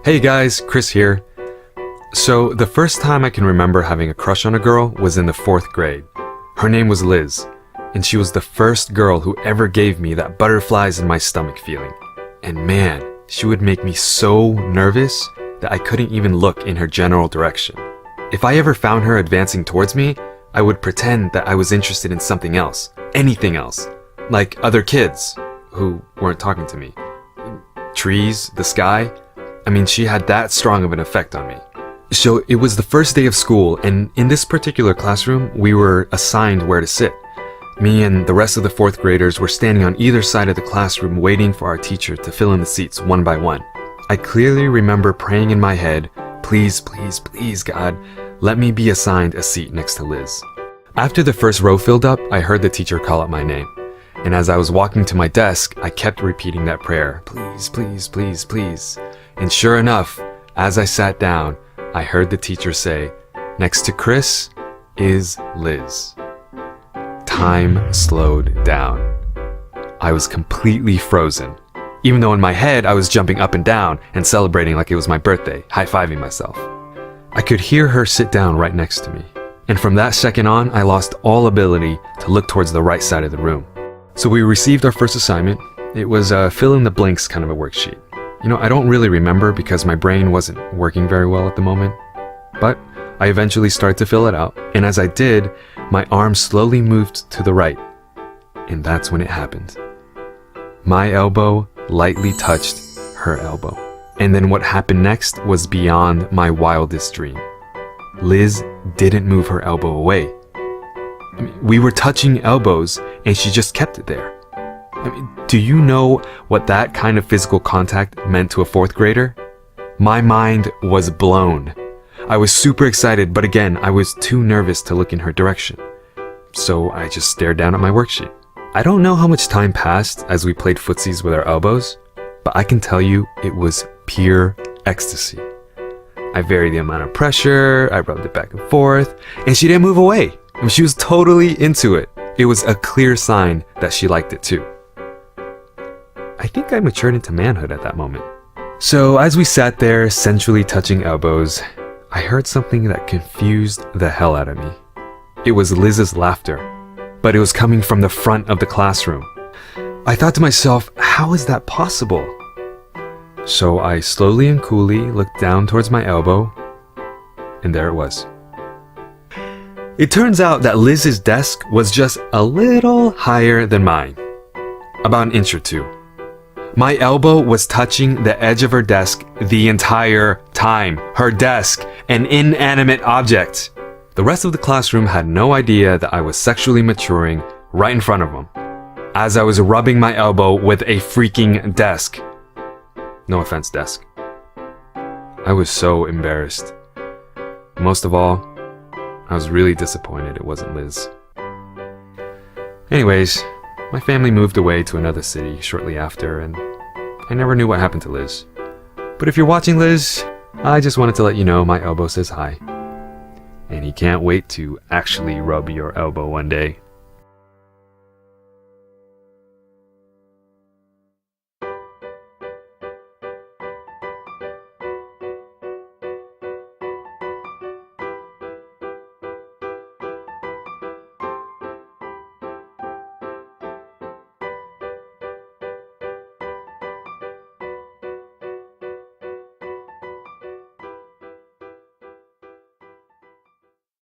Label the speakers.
Speaker 1: Hey guys, Chris here. So, the first time I can remember having a crush on a girl was in the 4th grade. Her name was Liz, and she was the first girl who ever gave me that butterflies in my stomach feeling. And man, she would make me so nervous that I couldn't even look in her general direction. If I ever found her advancing towards me, I would pretend that I was interested in something else, anything else, like other kids who weren't talking to me. Trees, the sky. I mean, she had that strong of an effect on me. So it was the first day of school, and in this particular classroom, we were assigned where to sit. Me and the rest of the 4th graders were standing on either side of the classroom waiting for our teacher to fill in the seats one by one. I clearly remember praying in my head, please, please, please, God, let me be assigned a seat next to Liz. After the first row filled up, I heard the teacher call out my name. And as I was walking to my desk, I kept repeating that prayer, please, please, please, please. And sure enough, as I sat down, I heard the teacher say, next to Chris is Liz. Time slowed down. I was completely frozen. Even though in my head I was jumping up and down and celebrating like it was my birthday, high-fiving myself. I could hear her sit down right next to me. And from that second on, I lost all ability to look towards the right side of the room. So we received our first assignment. It was a fill-in-the-blanks kind of a worksheet. You know, I don't really remember because my brain wasn't working very well at the moment. But I eventually started to fill it out, and as I did, my arm slowly moved to the right. And that's when it happened. My elbow lightly touched her elbow. And then what happened next was beyond my wildest dream. Liz didn't move her elbow away. I mean, we were touching elbows, and she just kept it there. I mean, do you know what that kind of physical contact meant to a 4th grader? My mind was blown. I was super excited, but again, I was too nervous to look in her direction. So I just stared down at my worksheet. I don't know how much time passed as we played footsies with our elbows, but I can tell you it was pure ecstasy. I varied the amount of pressure, I rubbed it back and forth, and she didn't move away. I mean, she was totally into it. It was a clear sign that she liked it too. I think I matured into manhood at that moment. So as we sat there, sensually touching elbows, I heard something that confused the hell out of me. It was Liz's laughter, but it was coming from the front of the classroom. I thought to myself, how is that possible? So I slowly and coolly looked down towards my elbow, and there it was. It turns out that Liz's desk was just a little higher than mine, about an inch or two. My elbow was touching the edge of her desk the entire time. Her desk, an inanimate object. The rest of the classroom had no idea that I was sexually maturing right in front of them, as I was rubbing my elbow with a freaking desk. No offense, desk. I was so embarrassed. Most of all, I was really disappointed it wasn't Liz. Anyways, my family moved away to another city shortly after, and I never knew what happened to Liz. But if you're watching, Liz, I just wanted to let you know my elbow says hi. And he can't wait to actually rub your elbow one day.